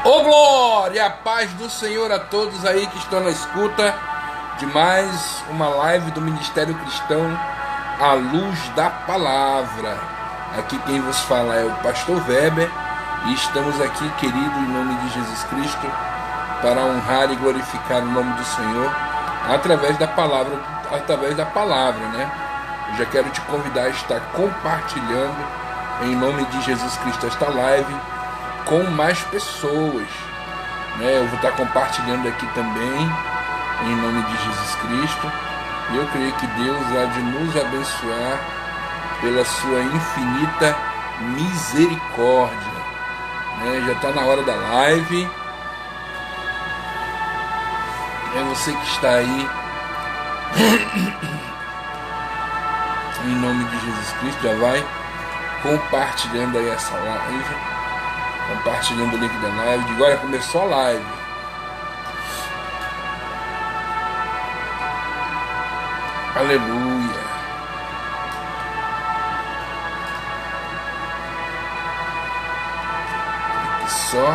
Ô glória, a paz do Senhor a todos aí que estão na escuta de mais uma live do Ministério Cristão à Luz da Palavra. Aqui quem vos fala é o Pastor Weber e estamos aqui, querido, em nome de Jesus Cristo, para honrar e glorificar o nome do Senhor através da palavra, né? Eu já quero te convidar a estar compartilhando em nome de Jesus Cristo esta live com mais pessoas, né? Eu vou estar compartilhando aqui também em nome de Jesus Cristo, e eu creio que Deus há de nos abençoar pela sua infinita misericórdia, né? Já está na hora da live. É você que está aí em nome de Jesus Cristo, já vai compartilhando aí essa live, compartilhando o link da live. Agora começou a live. Aleluia. Aqui só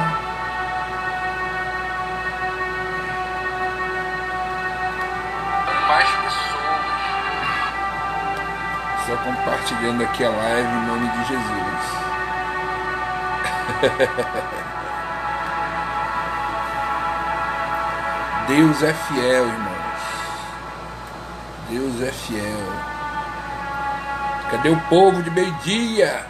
mais pessoas. Só compartilhando aqui a live em nome de Jesus. Deus é fiel, irmãos. Deus é fiel. Cadê o povo de meio-dia?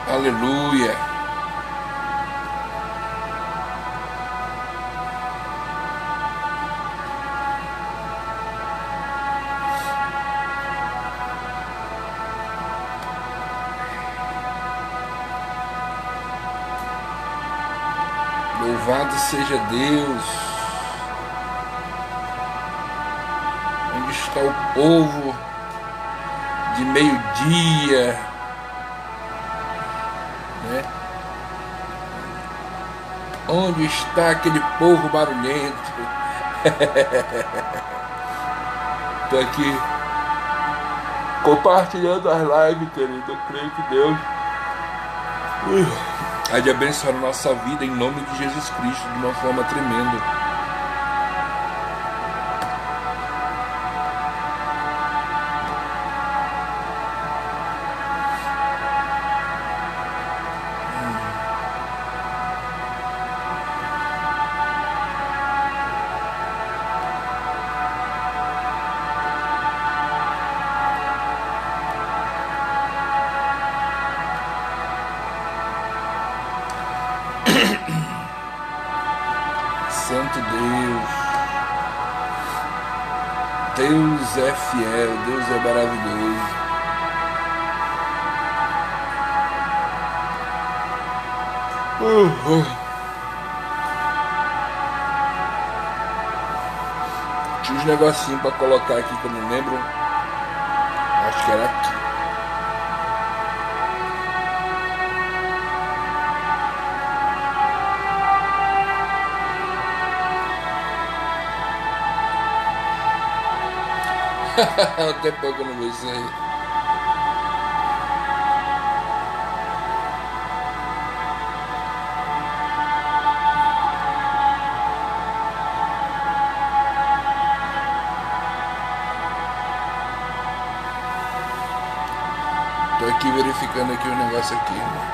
Aleluia. Louvado seja Deus. Onde está o povo de meio-dia? Onde está aquele povo barulhento? Estou aqui compartilhando as lives, querido. Eu creio que Deus há de abençoar a nossa vida em nome de Jesus Cristo de uma forma tremenda. Santo Deus, Deus é fiel, Deus é maravilhoso. Tinha uns negocinhos para colocar aqui que eu não lembro. Acho que era aqui. Até pouco eu não vejo isso aí. Tô aqui verificando aqui o negócio aqui, né?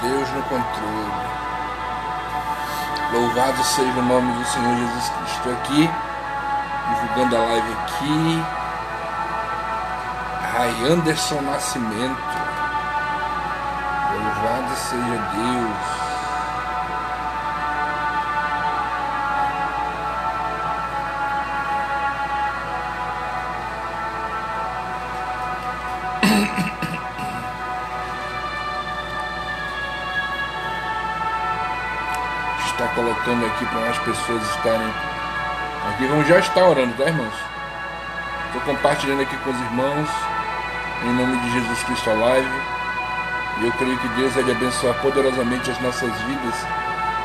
Deus no controle. Louvado seja o nome do Senhor Jesus Cristo. Estou aqui divulgando a live aqui. Ray Anderson Nascimento. Louvado seja Deus. está colocando aqui para as pessoas estarem aqui. Vamos já estar orando, tá, irmãos? Estou compartilhando aqui com os irmãos, em nome de Jesus Cristo a live. E eu creio que Deus vai abençoar poderosamente as nossas vidas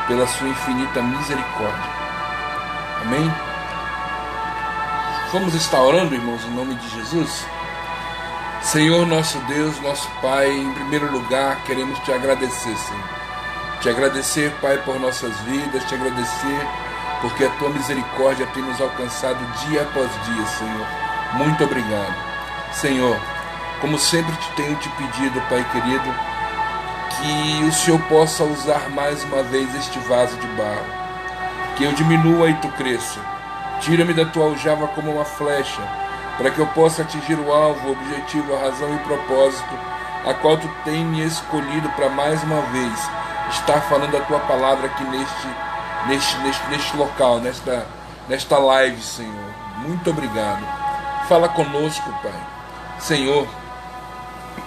pela sua infinita misericórdia. Amém? Vamos estar orando, irmãos, em nome de Jesus? Senhor, nosso Deus, nosso Pai, em primeiro lugar, queremos te agradecer, Senhor. Te agradecer, Pai, por nossas vidas, te agradecer porque a tua misericórdia tem nos alcançado dia após dia, Senhor. Muito obrigado. Senhor, como sempre te tenho te pedido, Pai querido, que o Senhor possa usar mais uma vez este vaso de barro. Que eu diminua e tu cresça. Tira-me da tua aljava como uma flecha, para que eu possa atingir o alvo, o objetivo, a razão e o propósito, a qual tu tem me escolhido para mais uma vez estar falando a tua palavra aqui neste local, nesta live, Senhor. Muito obrigado. Fala conosco, Pai. Senhor,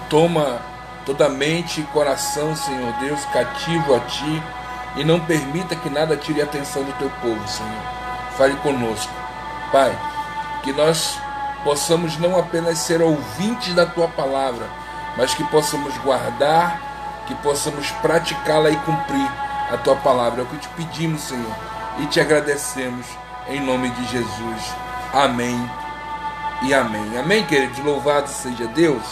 toma toda mente e coração, Senhor Deus, cativo a ti, e não permita que nada tire a atenção do teu povo, Senhor. Fale conosco, Pai, que nós possamos não apenas ser ouvintes da tua palavra, mas que possamos guardar, que possamos praticá-la e cumprir a tua palavra. É o que te pedimos, Senhor, e te agradecemos em nome de Jesus. Amém e amém. Amém, queridos? Louvado seja Deus.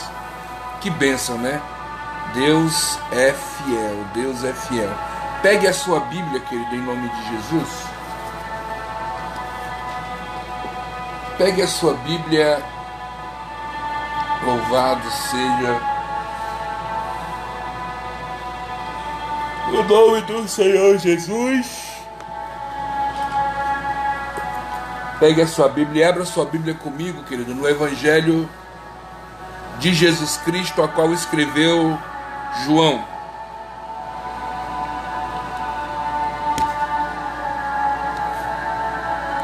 Que bênção, né? Deus é fiel, Deus é fiel. Pegue a sua Bíblia, querido, em nome de Jesus. Pegue a sua Bíblia. Louvado seja o nome do Senhor Jesus. Pegue a sua Bíblia e abra a sua Bíblia comigo, querido, no Evangelho de Jesus Cristo, a qual escreveu João.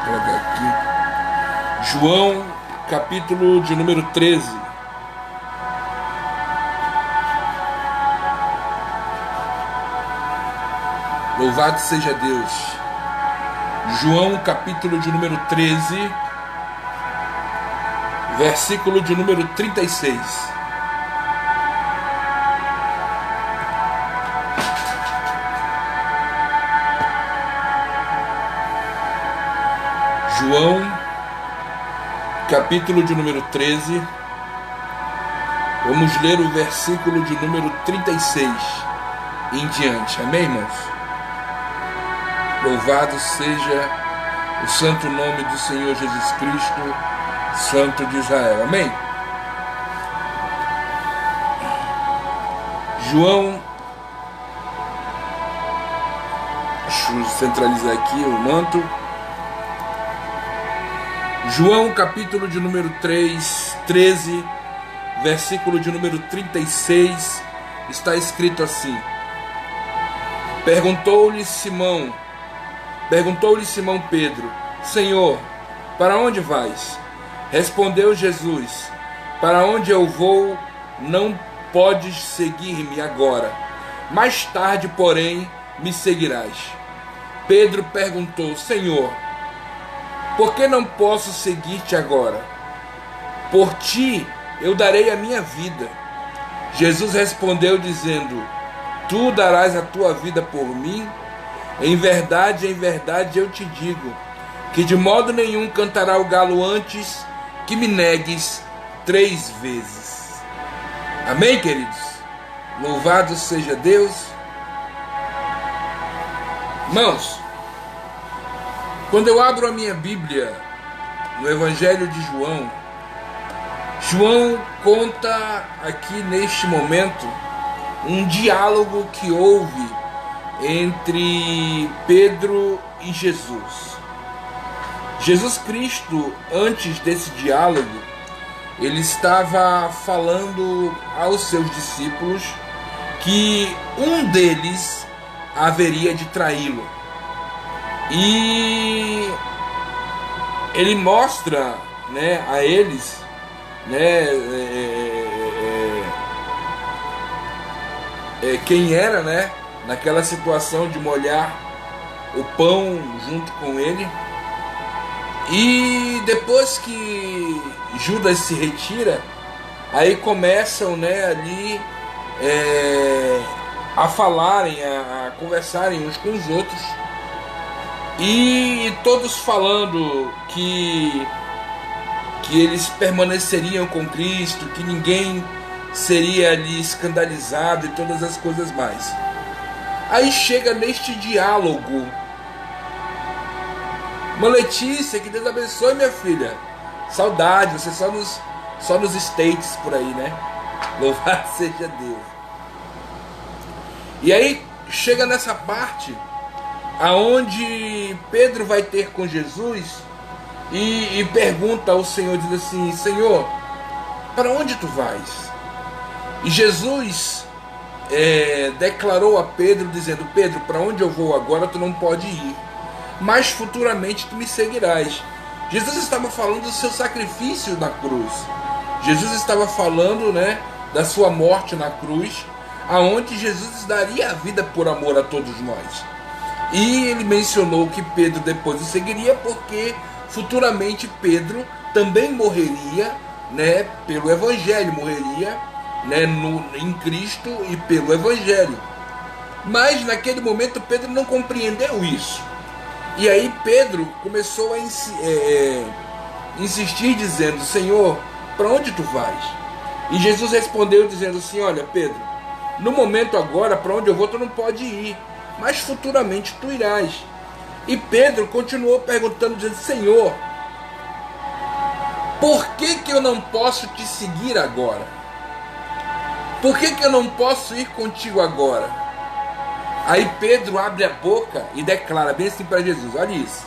Vou pegar aqui. João, capítulo de número 13. Louvado seja Deus. João, capítulo de número 13, versículo de número 36. João, capítulo de número 13. Vamos ler o versículo de número 36 em diante. Amém, irmãos? Louvado seja o santo nome do Senhor Jesus Cristo, Santo de Israel. Amém? João, deixa eu centralizar aqui o manto. João, capítulo de número 13, versículo de número 36, está escrito assim: Perguntou-lhe Simão Pedro: Senhor, para onde vais? Respondeu Jesus: Para onde eu vou, não podes seguir-me agora. Mais tarde, porém, me seguirás. Pedro perguntou: Senhor, por que não posso seguir-te agora? Por ti eu darei a minha vida. Jesus respondeu dizendo: Tu darás a tua vida por mim? Em verdade eu te digo, que de modo nenhum cantará o galo antes que me negues 3 vezes. Amém, queridos? Louvado seja Deus. Irmãos, quando eu abro a minha Bíblia no Evangelho de João, João conta aqui neste momento um diálogo que houve entre Pedro e Jesus. Jesus Cristo, antes desse diálogo, ele estava falando aos seus discípulos que um deles haveria de traí-lo. E ele mostra, né, a eles, né, quem era, né, naquela situação de molhar o pão junto com ele. E depois que Judas se retira, aí começam, né, ali a falarem, a conversarem uns com os outros, e todos falando que eles permaneceriam com Cristo, que ninguém seria ali escandalizado e todas as coisas mais. Aí chega neste diálogo uma Letícia, que Deus abençoe, minha filha. Saudade, você só nos States por aí, né? Louvado seja Deus. E aí chega nessa parte aonde Pedro vai ter com Jesus e pergunta ao Senhor, diz assim: Senhor, para onde tu vais? E Jesus declarou a Pedro, dizendo: Pedro, para onde eu vou agora tu não pode ir, mas futuramente tu me seguirás. Jesus estava falando do seu sacrifício na cruz. Jesus estava falando, né, da sua morte na cruz, aonde Jesus daria a vida por amor a todos nós. E ele mencionou que Pedro depois o seguiria, porque futuramente Pedro também morreria, né, pelo Evangelho, morreria, né, em Cristo e pelo Evangelho. Mas naquele momento Pedro não compreendeu isso. E aí Pedro começou a insistir, dizendo: Senhor, para onde tu vais? E Jesus respondeu dizendo assim: olha, Pedro, no momento agora, para onde eu vou tu não pode ir, mas futuramente tu irás. E Pedro continuou perguntando, dizendo: Senhor, por que eu não posso te seguir agora? Por que eu não posso ir contigo agora? Aí Pedro abre a boca e declara bem assim para Jesus, olha isso.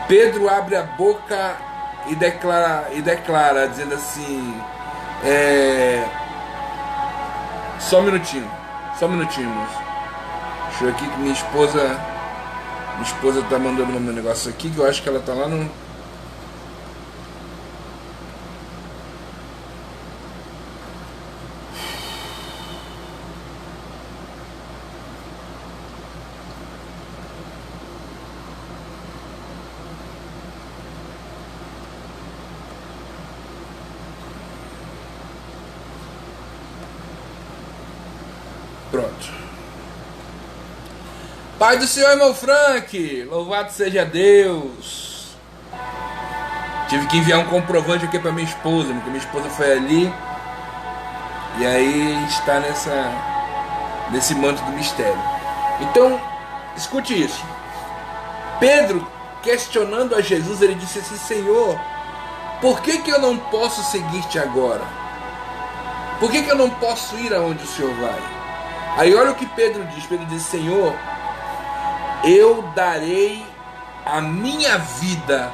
Pedro abre a boca e declara dizendo assim, só um minutinho, irmãos. Deixa eu aqui que minha esposa tá mandando um negócio aqui, que eu acho que ela tá lá no... Pronto. Pai do Senhor, irmão Frank, louvado seja Deus. Tive que enviar um comprovante aqui para minha esposa, porque minha esposa foi ali e aí está nesse manto do mistério. Então, escute isso. Pedro, questionando a Jesus, ele disse assim: Senhor, por que eu não posso seguir-te agora? Por que eu não posso ir aonde o Senhor vai? Aí olha o que Pedro diz. Pedro diz: Senhor, eu darei a minha vida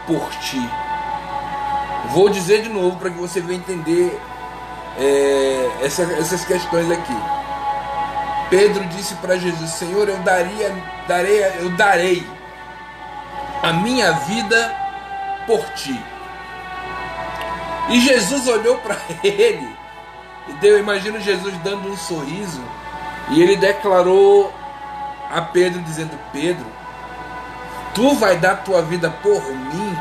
por ti. Vou dizer de novo para que você venha entender essas questões aqui. Pedro disse para Jesus: Senhor, eu darei a minha vida por ti. E Jesus olhou para ele e imagino Jesus dando um sorriso, e ele declarou a Pedro dizendo: Pedro, tu vai dar tua vida por mim?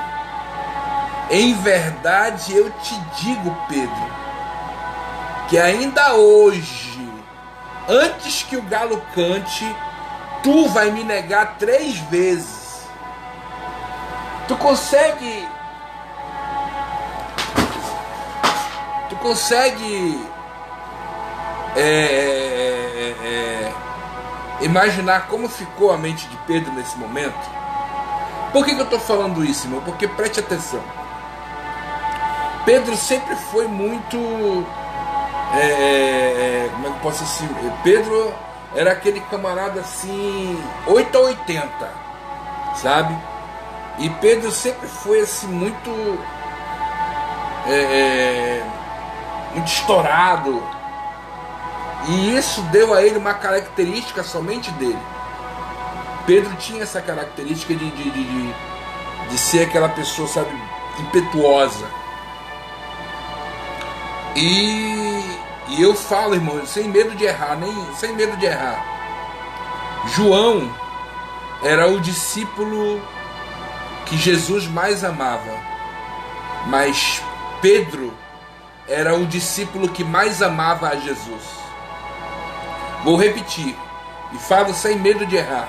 Em verdade eu te digo, Pedro, que ainda hoje, antes que o galo cante, tu vai me negar 3 vezes. Tu consegue imaginar como ficou a mente de Pedro nesse momento? Por que eu estou falando isso, irmão? Porque preste atenção. Pedro sempre foi muito... como é que eu posso assim? Pedro era aquele camarada assim, 8 a 80, sabe? E Pedro sempre foi assim muito... muito estourado. E isso deu a ele uma característica somente dele. Pedro tinha essa característica de ser aquela pessoa, sabe, impetuosa. E eu falo, irmão, sem medo de errar, João, era o discípulo que Jesus mais amava, mas Pedro era o discípulo que mais amava a Jesus. Vou repetir, e falo sem medo de errar.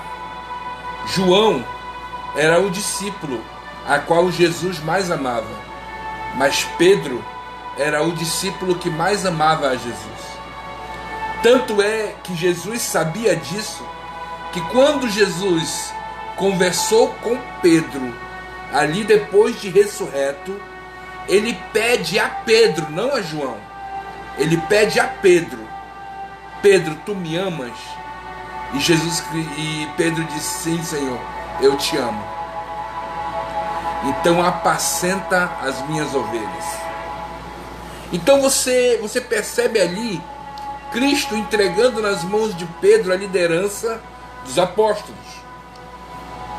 João era o discípulo a qual Jesus mais amava, mas Pedro era o discípulo que mais amava a Jesus. Tanto é que Jesus sabia disso, que quando Jesus conversou com Pedro, ali depois de ressurreto, ele pede a Pedro, não a João, ele pede a Pedro: Pedro, tu me amas? E Pedro disse: sim, Senhor, eu te amo. Então apacenta as minhas ovelhas. Então você percebe ali Cristo entregando nas mãos de Pedro a liderança dos apóstolos.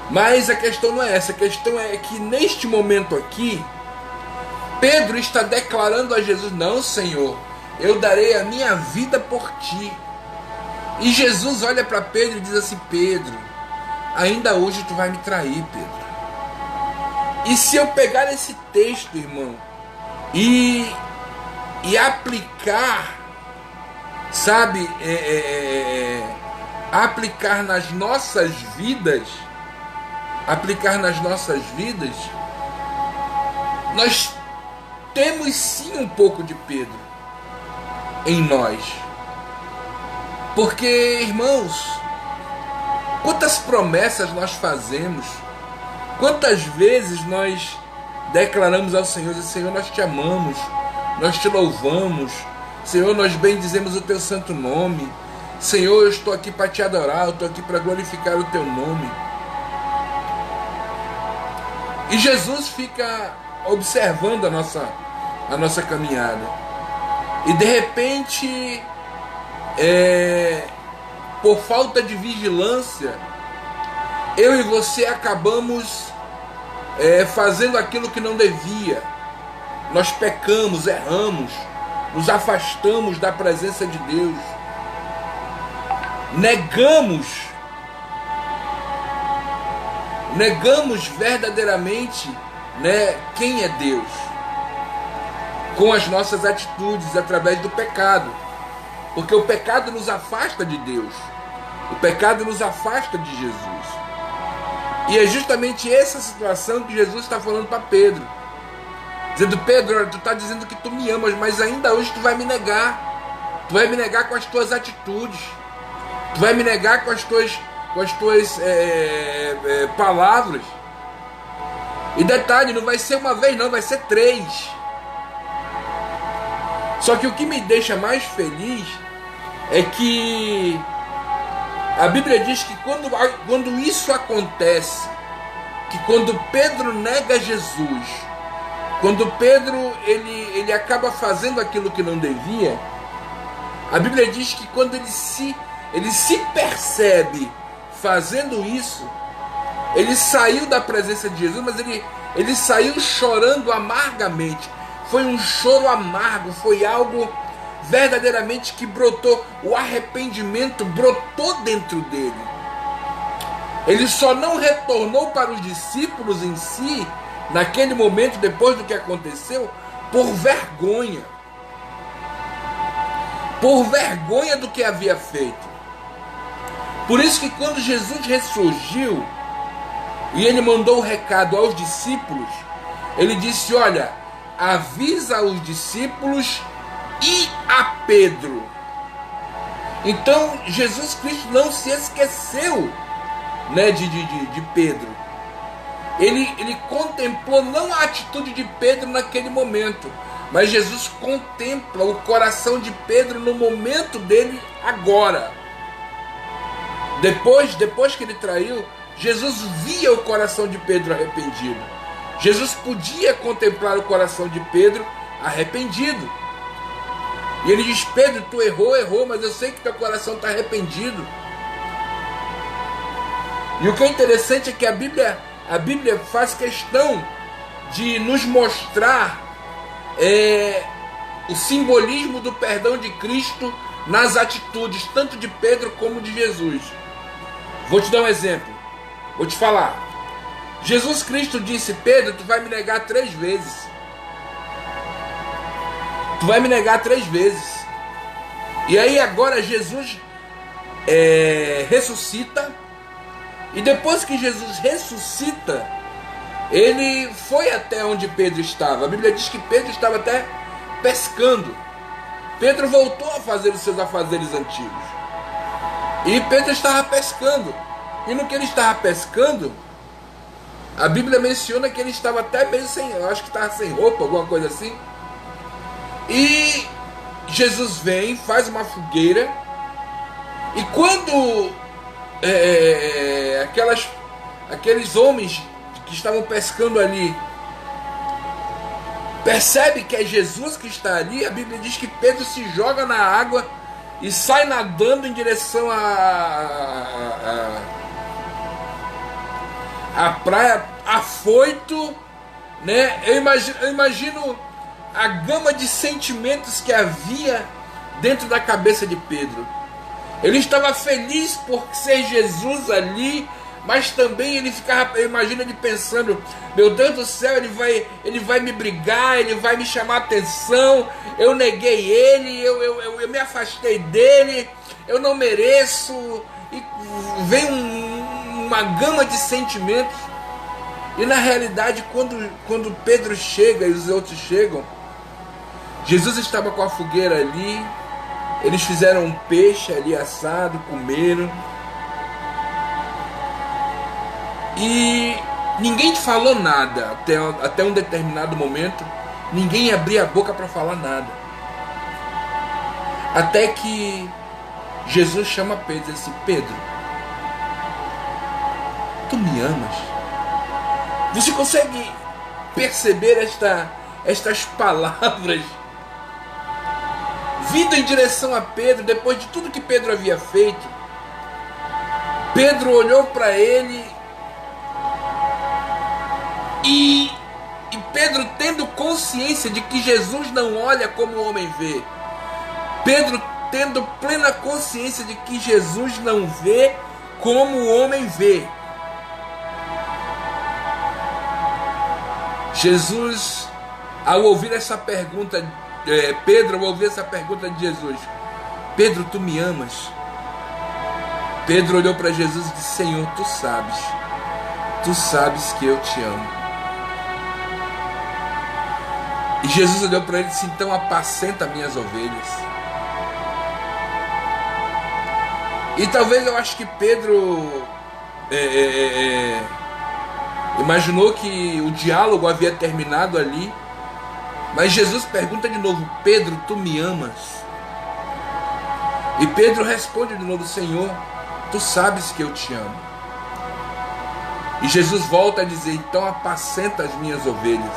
Mas a questão não é essa, a questão é que neste momento aqui, Pedro está declarando a Jesus: não, Senhor, eu darei a minha vida por ti. E Jesus olha para Pedro e diz assim: Pedro, ainda hoje tu vai me trair, Pedro. E se eu pegar esse texto, irmão, e aplicar, sabe, aplicar nas nossas vidas, nós temos sim um pouco de Pedro em nós. Porque, irmãos, quantas promessas nós fazemos, quantas vezes nós declaramos ao Senhor: Senhor, nós te amamos, nós te louvamos, Senhor, nós bendizemos o teu santo nome, Senhor, eu estou aqui para te adorar, eu estou aqui para glorificar o teu nome. E Jesus fica observando a nossa caminhada. E de repente, por falta de vigilância, eu e você acabamos fazendo aquilo que não devia. Nós pecamos, erramos, nos afastamos da presença de Deus, negamos verdadeiramente, né, quem é Deus, com as nossas atitudes, através do pecado. Porque o pecado nos afasta de Deus, o pecado nos afasta de Jesus. E é justamente essa situação que Jesus está falando para Pedro, dizendo: Pedro, olha, tu está dizendo que tu me amas, mas ainda hoje tu vai me negar. Tu vai me negar com as tuas atitudes, tu vai me negar com as tuas palavras. E detalhe, não vai ser uma vez não, vai ser 3. Só que o que me deixa mais feliz é que a Bíblia diz que quando isso acontece, que quando Pedro nega Jesus, quando Pedro ele acaba fazendo aquilo que não devia, a Bíblia diz que quando ele se percebe fazendo isso, ele saiu da presença de Jesus, mas ele saiu chorando amargamente. Foi um choro amargo, foi algo verdadeiramente que brotou, o arrependimento brotou dentro dele. Ele só não retornou para os discípulos em si, naquele momento, depois do que aconteceu, por vergonha do que havia feito. Por isso que quando Jesus ressurgiu e ele mandou o recado aos discípulos, ele disse: olha, avisa os discípulos e a Pedro. Então Jesus Cristo não se esqueceu, né, de Pedro. Ele contemplou não a atitude de Pedro naquele momento, mas Jesus contempla o coração de Pedro no momento dele agora. Depois que ele traiu, Jesus via o coração de Pedro arrependido. Jesus podia contemplar o coração de Pedro arrependido. E ele diz: Pedro, tu errou, mas eu sei que teu coração está arrependido. E o que é interessante é que a Bíblia faz questão de nos mostrar o simbolismo do perdão de Cristo nas atitudes, tanto de Pedro como de Jesus. Vou te dar um exemplo. Vou te falar. Jesus Cristo disse: Pedro, tu vai me negar 3 vezes. Tu vai me negar 3 vezes. E aí agora Jesus ressuscita. E depois que Jesus ressuscita, ele foi até onde Pedro estava. A Bíblia diz que Pedro estava até pescando. Pedro voltou a fazer os seus afazeres antigos. E Pedro estava pescando. E no que ele estava pescando, a Bíblia menciona que ele estava até meio sem, eu acho que estava sem roupa, alguma coisa assim. E Jesus vem, faz uma fogueira. E quando aqueles homens que estavam pescando ali percebe que é Jesus que está ali, a Bíblia diz que Pedro se joga na água e sai nadando em direção à praia, afoito, né? Eu imagino a gama de sentimentos que havia dentro da cabeça de Pedro. Ele estava feliz por ser Jesus ali, mas também ele ficava, eu imagino ele pensando: meu Deus do céu, ele vai me brigar, ele vai me chamar atenção, eu neguei ele, eu me afastei dele, eu não mereço. E vem uma gama de sentimentos. E na realidade, quando Pedro chega e os outros chegam, Jesus estava com a fogueira ali, eles fizeram um peixe ali assado, comeram. E ninguém falou nada até um determinado momento. Ninguém abria a boca para falar nada. Até que Jesus chama Pedro e diz assim: Pedro, tu me amas? Você consegue perceber estas palavras vindo em direção a Pedro, depois de tudo que Pedro havia feito? Pedro olhou para ele e Pedro, tendo consciência de que Jesus não olha como o homem vê, Pedro tendo plena consciência de que Jesus não vê como o homem vê, Jesus, ao ouvir essa pergunta, Pedro, ao ouvir essa pergunta de Jesus: Pedro, tu me amas? Pedro olhou para Jesus e disse: Senhor, tu sabes que eu te amo. E Jesus olhou para ele e disse: então apacenta minhas ovelhas. E talvez eu acho que Pedro imaginou que o diálogo havia terminado ali. Mas Jesus pergunta de novo: Pedro, tu me amas? E Pedro responde de novo: Senhor, tu sabes que eu te amo. E Jesus volta a dizer: então apacenta as minhas ovelhas.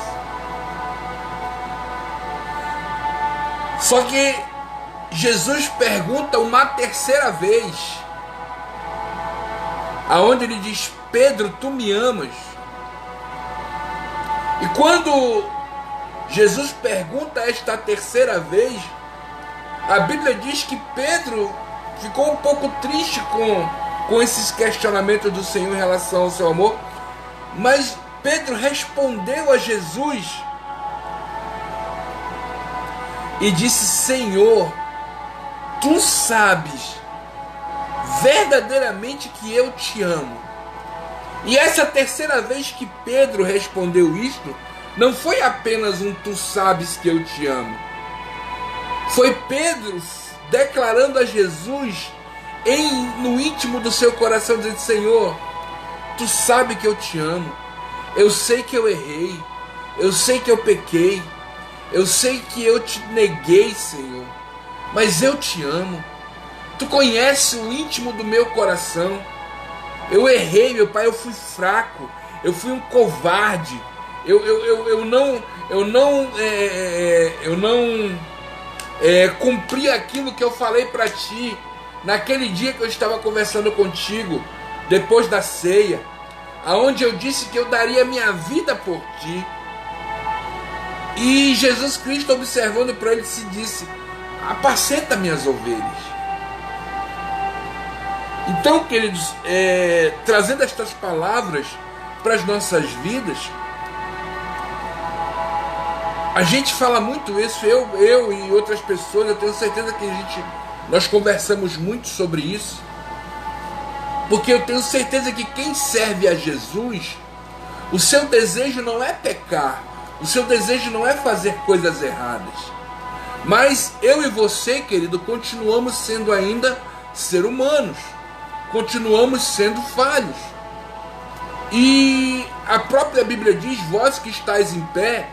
Só que Jesus pergunta uma terceira vez, aonde ele diz: Pedro, tu me amas? E quando Jesus pergunta esta terceira vez, a Bíblia diz que Pedro ficou um pouco triste com esses questionamentos do Senhor em relação ao seu amor. Mas Pedro respondeu a Jesus e disse: Senhor, tu sabes verdadeiramente que eu te amo. E essa terceira vez que Pedro respondeu isto, não foi apenas um tu sabes que eu te amo. Foi Pedro declarando a Jesus no íntimo do seu coração, dizendo: Senhor, tu sabes que eu te amo. Eu sei que eu errei. Eu sei que eu pequei. Eu sei que eu te neguei, Senhor. Mas eu te amo. Tu conheces o íntimo do meu coração. Eu errei, meu Pai. Eu fui fraco. Eu fui um covarde. Eu não cumpri aquilo que eu falei para ti naquele dia que eu estava conversando contigo, depois da ceia, aonde eu disse que eu daria minha vida por ti. E Jesus Cristo, observando para ele, se disse: apacenta minhas ovelhas. Então, queridos, trazendo estas palavras para as nossas vidas, a gente fala muito isso, eu e outras pessoas, eu tenho certeza que nós conversamos muito sobre isso, porque eu tenho certeza que quem serve a Jesus, o seu desejo não é pecar, o seu desejo não é fazer coisas erradas, mas eu e você, querido, continuamos sendo ainda seres humanos, continuamos sendo falhos, e a própria Bíblia diz: vós que estáis em pé,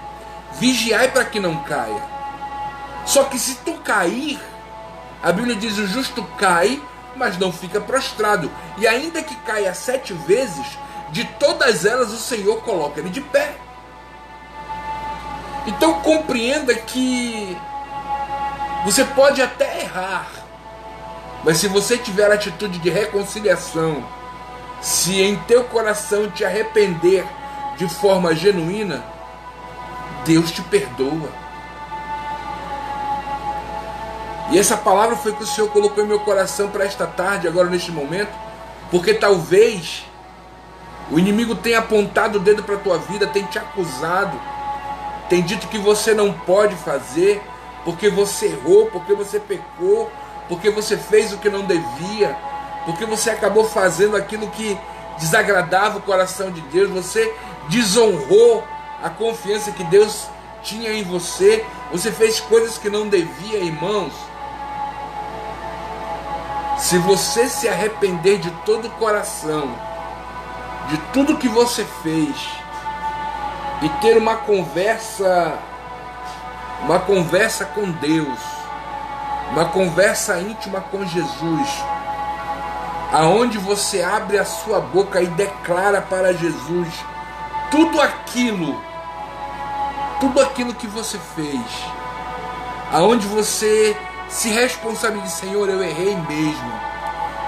vigiai para que não caia. Só que se tu cair, a Bíblia diz: o justo cai, mas não fica prostrado. E ainda que caia 7 vezes, de todas elas o Senhor coloca ele de pé. Então compreenda que você pode até errar, mas se você tiver atitude de reconciliação, se em teu coração te arrepender de forma genuína, Deus te perdoa. E essa palavra foi que o Senhor colocou em meu coração para esta tarde, agora neste momento, porque talvez o inimigo tenha apontado o dedo para a tua vida, tem te acusado, tem dito que você não pode fazer, porque você errou, porque você pecou, porque você fez o que não devia, porque você acabou fazendo aquilo que desagradava o coração de Deus, você desonrou a confiança que Deus tinha em você, você fez coisas que não devia, irmãos. Se você se arrepender de todo o coração, de tudo que você fez, e ter uma conversa com Deus, uma conversa íntima com Jesus, aonde você abre a sua boca e declara para Jesus tudo aquilo que você fez, aonde você se responsabiliza: Senhor, eu errei mesmo,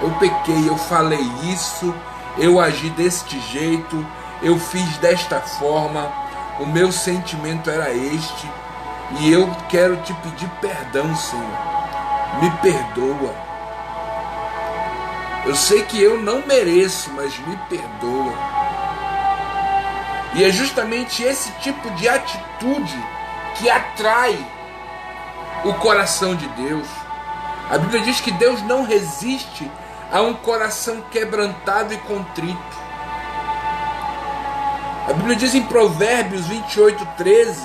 eu pequei, eu falei isso, eu agi deste jeito, eu fiz desta forma, o meu sentimento era este, e eu quero te pedir perdão, Senhor, me perdoa. Eu sei que eu não mereço, mas me perdoa. E é justamente esse tipo de atitude que atrai o coração de Deus. A Bíblia diz que Deus não resiste a um coração quebrantado e contrito. A Bíblia diz em Provérbios 28:13,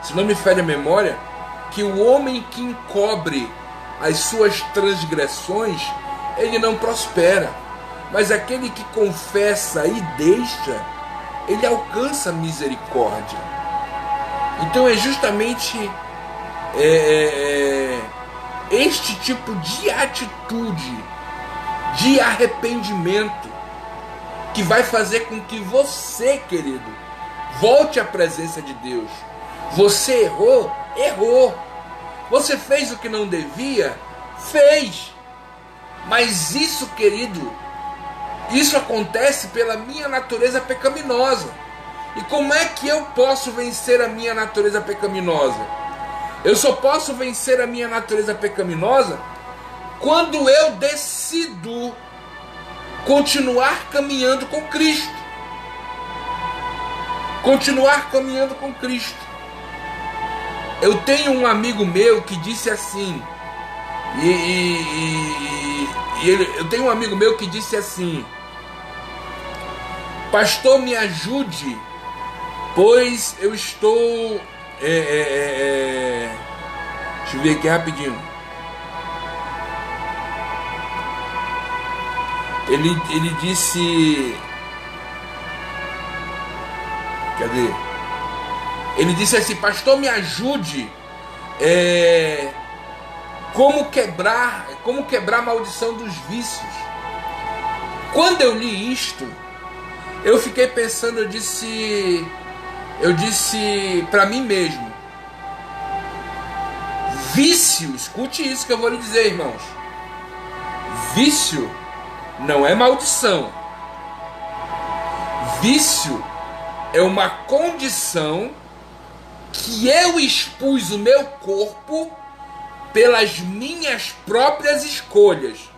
se não me falha a memória, que o homem que encobre as suas transgressões, ele não prospera, mas aquele que confessa e deixa, ele alcança misericórdia. Então é justamente este tipo de atitude, de arrependimento, que vai fazer com que você, querido, volte à presença de Deus. Você errou? Errou. Você fez o que não devia? Fez. Mas isso, querido, isso acontece pela minha natureza pecaminosa. E como é que eu posso vencer a minha natureza pecaminosa? Eu só posso vencer a minha natureza pecaminosa quando eu decido continuar caminhando com Cristo. Continuar caminhando com Cristo. Eu tenho um amigo meu que disse assim, eu tenho um amigo meu que disse assim: pastor, me ajude, pois eu estou... deixa eu ver aqui rapidinho. Ele disse... Cadê? Ele disse assim: pastor, me ajude, como quebrar a maldição dos vícios. Quando eu li isto, eu fiquei pensando, eu disse para mim mesmo: vício, escute isso que eu vou lhe dizer, irmãos, vício não é maldição. Vício é uma condição que eu expus o meu corpo pelas minhas próprias escolhas.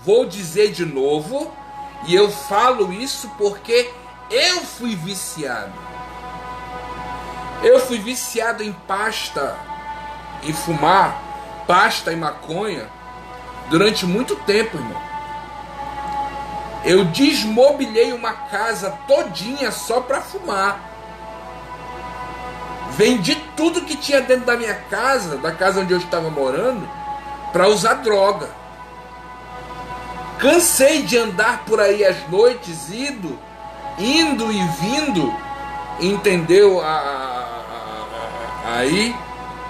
vou dizer de novo, e eu falo isso porque eu fui viciado. Eu fui viciado em pasta, em fumar, pasta e maconha, durante muito tempo, irmão. Eu desmobilhei uma casa todinha só para fumar. Vendi tudo que tinha dentro da minha casa, da casa onde eu estava morando, para usar droga. Cansei de andar por aí às noites, indo e vindo, entendeu? Aí,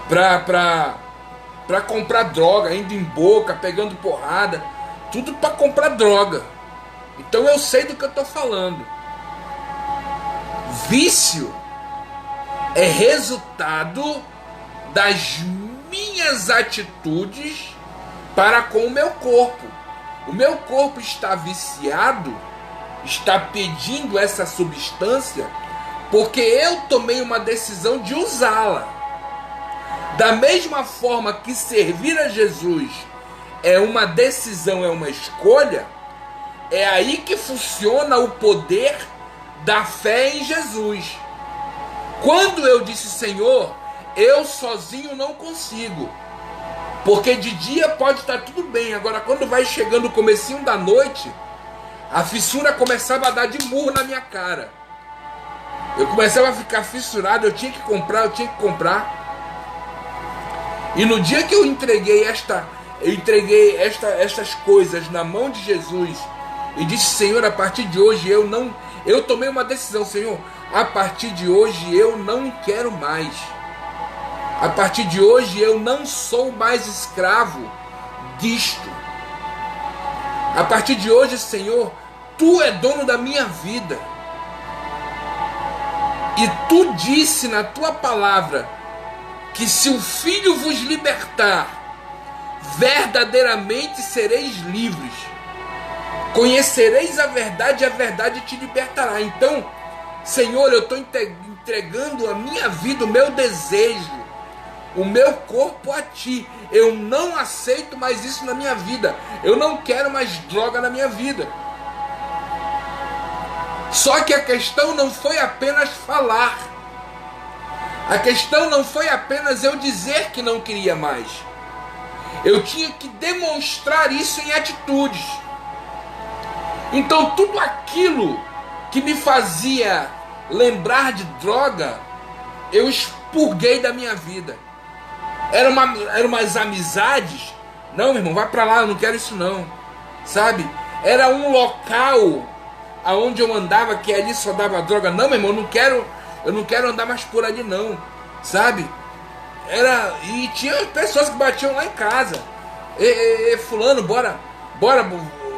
pra comprar droga, indo em boca, pegando porrada, tudo para comprar droga. Então eu sei do que eu estou falando. Vício é resultado das minhas atitudes para com o meu corpo. O meu corpo está viciado, está pedindo essa substância, porque eu tomei uma decisão de usá-la. Da mesma forma que servir a Jesus é uma decisão, é uma escolha, é aí que funciona o poder da fé em Jesus. Quando eu disse, Senhor, eu sozinho não consigo, porque de dia pode estar tudo bem, agora quando vai chegando o comecinho da noite, a fissura começava a dar de murro na minha cara. Eu começava a ficar fissurado, eu tinha que comprar. E no dia que eu entreguei estas coisas na mão de Jesus e disse, Senhor, a partir de hoje eu tomei uma decisão, Senhor, a partir de hoje eu não quero mais. A partir de hoje eu não sou mais escravo disto. A partir de hoje, Senhor, Tu é dono da minha vida. E Tu disse na Tua palavra que se o Filho vos libertar, verdadeiramente sereis livres. Conhecereis a verdade e a verdade te libertará. Então, Senhor, eu estou entregando a minha vida, o meu desejo, o meu corpo a Ti. Eu não aceito mais isso na minha vida. Eu não quero mais droga na minha vida. Só que a questão não foi apenas falar. A questão não foi apenas eu dizer que não queria mais. Eu tinha que demonstrar isso em atitudes. Então tudo aquilo que me fazia lembrar de droga, eu expurguei da minha vida. Eram umas amizades. Não, meu irmão, vai pra lá, eu não quero isso não. Sabe? Era um local aonde eu andava que ali só dava droga. Não, meu irmão, eu não quero andar mais por ali não. Sabe? E tinha pessoas que batiam lá em casa. Fulano, bora,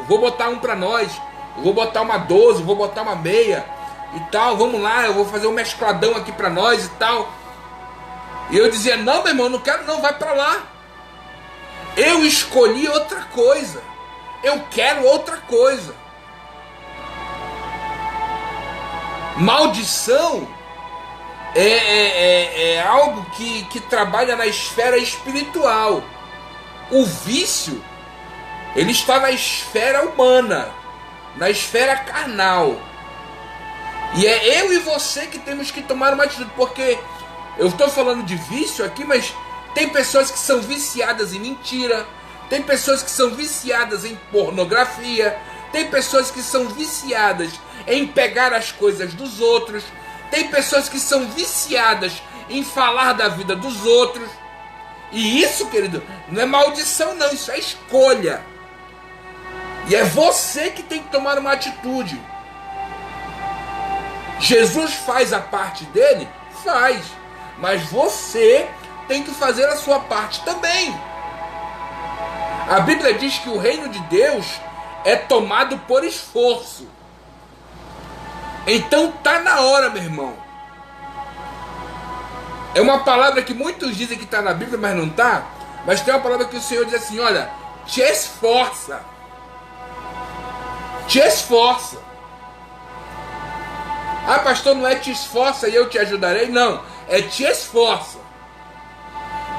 vou botar um pra nós. Vou botar uma 12, vou botar uma meia e tal, vamos lá, eu vou fazer um mescladão aqui pra nós e tal. E eu dizia, não, meu irmão, não quero não, vai pra lá. Eu escolhi outra coisa. Eu quero outra coisa. Maldição é algo que trabalha na esfera espiritual. O vício, ele está na esfera humana, na esfera carnal. E é eu e você que temos que tomar uma atitude, porque eu estou falando de vício aqui, mas tem pessoas que são viciadas em mentira, tem pessoas que são viciadas em pornografia, tem pessoas que são viciadas em pegar as coisas dos outros, tem pessoas que são viciadas em falar da vida dos outros. E isso, querido, não é maldição não, isso é escolha. E é você que tem que tomar uma atitude. Jesus faz a parte dele? Faz. Mas você tem que fazer a sua parte também. A Bíblia diz que o reino de Deus é tomado por esforço. Então tá na hora, meu irmão. É uma palavra que muitos dizem que está na Bíblia, mas não está. Mas tem uma palavra que o Senhor diz assim, olha, te esforça. Te esforça. Ah, pastor, não é te esforça e eu te ajudarei? Não, é te esforça.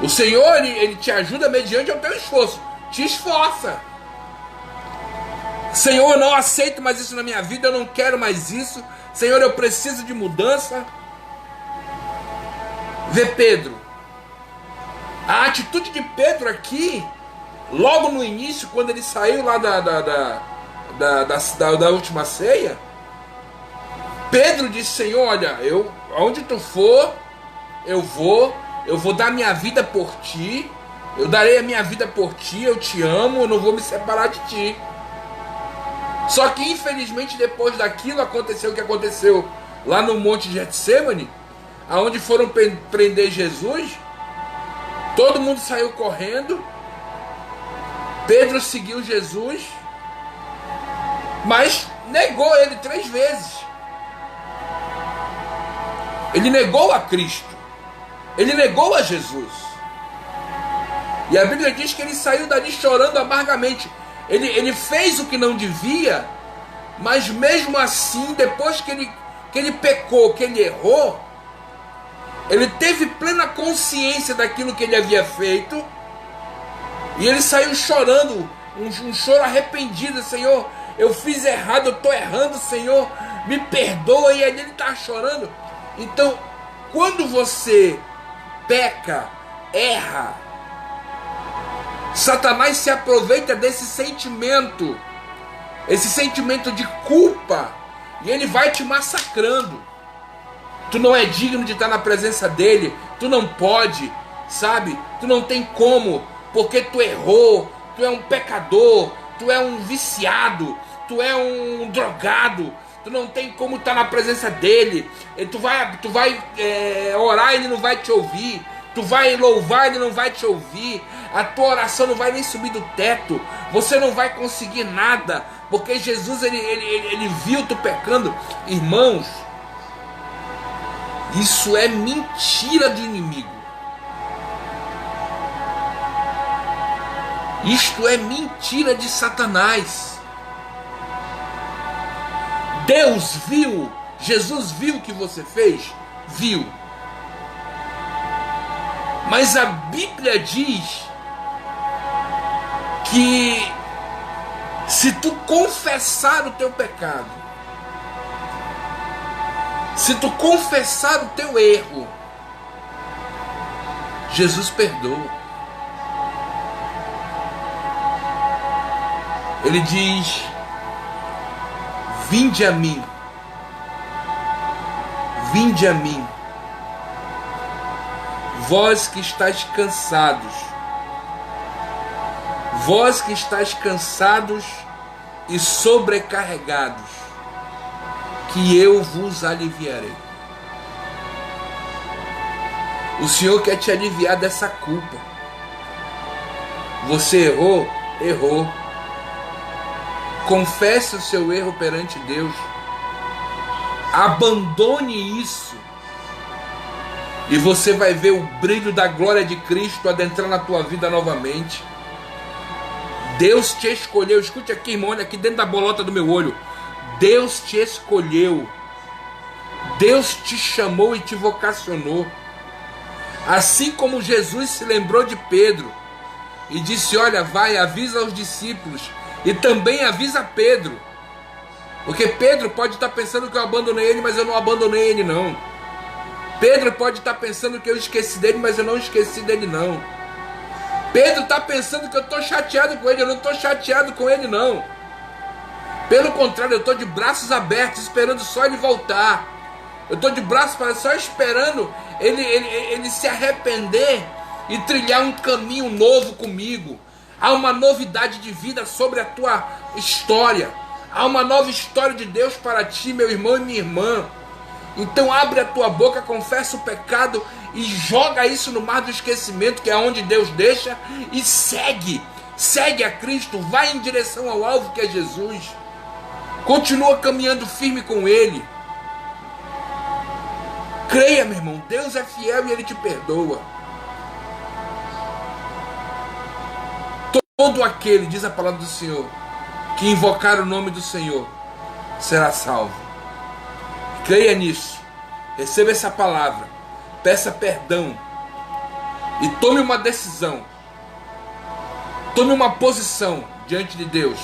O Senhor, ele te ajuda mediante o teu esforço. Te esforça. Senhor, eu não aceito mais isso na minha vida, eu não quero mais isso. Senhor, eu preciso de mudança. Vê Pedro. A atitude de Pedro aqui, logo no início, quando ele saiu lá da última ceia, Pedro disse: Senhor, olha, aonde tu for, eu vou dar minha vida por ti, eu darei a minha vida por ti, eu te amo, eu não vou me separar de ti. Só que infelizmente depois daquilo aconteceu o que aconteceu lá no Monte Getsemane, aonde foram prender Jesus. Todo mundo saiu correndo. Pedro seguiu Jesus, mas negou ele 3 vezes. Ele negou a Cristo, ele negou a Jesus. E a Bíblia diz que ele saiu dali chorando amargamente. Ele fez o que não devia, mas mesmo assim, depois que ele pecou, que ele errou, ele teve plena consciência daquilo que ele havia feito, e ele saiu chorando, um choro arrependido. Senhor, eu fiz errado, eu estou errando, Senhor, me perdoa. E ali ele está chorando. Então, quando você peca, erra, Satanás se aproveita desse sentimento, esse sentimento de culpa, e ele vai te massacrando. Tu não é digno de estar na presença dele, tu não pode, sabe? Tu não tem como, porque tu errou, tu é um pecador, tu é um viciado, tu é um drogado, tu não tem como estar na presença dele. E tu vai orar, ele não vai te ouvir. Tu vai louvar, ele não vai te ouvir. A tua oração não vai nem subir do teto. Você não vai conseguir nada, porque Jesus ele viu tu pecando. Irmãos, isso é mentira do inimigo. Isto é mentira de Satanás. Deus viu, Jesus viu o que você fez? Viu. Mas a Bíblia diz que se tu confessar o teu pecado, se tu confessar o teu erro, Jesus perdoa. Ele diz: vinde a mim, vós que estáis cansados, e sobrecarregados, que eu vos aliviarei. O Senhor quer te aliviar dessa culpa. Você errou? Errou. Confesse o seu erro perante Deus. Abandone isso. E você vai ver o brilho da glória de Cristo adentrar na tua vida novamente. Deus te escolheu. Escute aqui, irmão, olha aqui dentro da bolota do meu olho. Deus te escolheu. Deus te chamou e te vocacionou. Assim como Jesus se lembrou de Pedro e disse: olha, vai, avisa aos discípulos. E também avisa Pedro. Porque Pedro pode estar pensando que eu abandonei ele, mas eu não abandonei ele não. Pedro pode estar pensando que eu esqueci dele, mas eu não esqueci dele não. Pedro está pensando que eu estou chateado com ele, eu não estou chateado com ele não. Pelo contrário, eu estou de braços abertos, esperando só ele voltar. Eu estou de braços para só esperando ele se arrepender e trilhar um caminho novo comigo. Há uma novidade de vida sobre a tua história. Há uma nova história de Deus para ti, meu irmão e minha irmã. Então abre a tua boca, confessa o pecado e joga isso no mar do esquecimento, que é onde Deus deixa, e segue a Cristo, vai em direção ao alvo que é Jesus. Continua caminhando firme com Ele. Creia, meu irmão, Deus é fiel e Ele te perdoa. Todo aquele, diz a palavra do Senhor, que invocar o nome do Senhor será salvo. Creia nisso, receba essa palavra, peça perdão e tome uma decisão, tome uma posição diante de Deus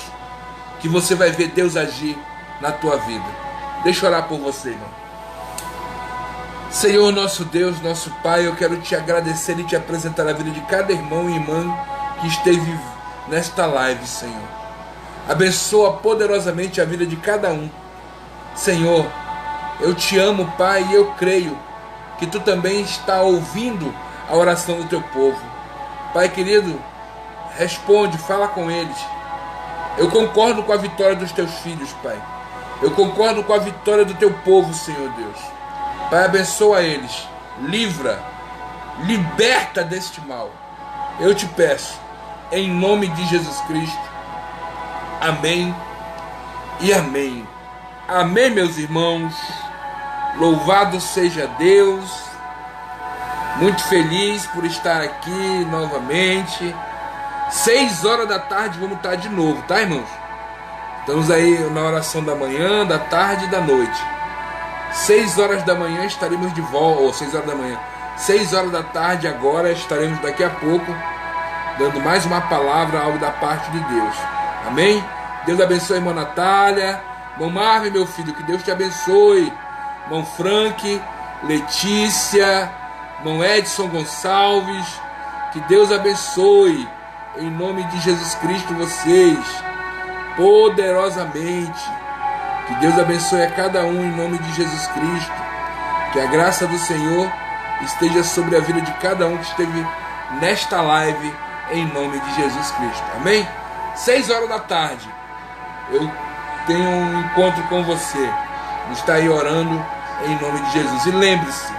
que você vai ver Deus agir na tua vida. Deixa eu orar por você, irmão. Senhor, nosso Deus, nosso Pai, eu quero te agradecer e te apresentar a vida de cada irmão e irmã que esteve nesta live, Senhor. Abençoa poderosamente a vida de cada um. Senhor, eu te amo, Pai, e eu creio que tu também está ouvindo a oração do teu povo. Pai querido, responde, fala com eles. Eu concordo com a vitória dos teus filhos, Pai. Eu concordo com a vitória do teu povo, Senhor Deus. Pai, abençoa eles. Livra, liberta deste mal. Eu te peço, em nome de Jesus Cristo. Amém e amém. Amém, meus irmãos. Louvado seja Deus. Muito feliz por estar aqui novamente. 6 horas da tarde vamos estar de novo, tá, irmãos? Estamos aí na oração da manhã, da tarde e da noite. 6 horas da manhã estaremos de volta, ou 6 horas da manhã. 6 horas da tarde agora estaremos daqui a pouco dando mais uma palavra, algo da parte de Deus. Amém? Deus abençoe a irmã Natália, irmão Marvin, meu filho, que Deus te abençoe. Irmão Frank, Letícia, irmão Edson Gonçalves, que Deus abençoe, em nome de Jesus Cristo, vocês, poderosamente. Que Deus abençoe a cada um, em nome de Jesus Cristo. Que a graça do Senhor esteja sobre a vida de cada um que esteve nesta live, em nome de Jesus Cristo. Amém? 6 horas da tarde, eu tenho um encontro com você. Vamos estar aí orando em nome de Jesus. E lembre-se,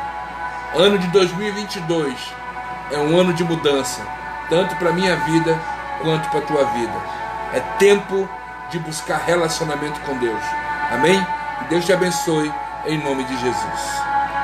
ano de 2022 é um ano de mudança, tanto para a minha vida quanto para a tua vida. É tempo de buscar relacionamento com Deus. Amém? Que Deus te abençoe em nome de Jesus.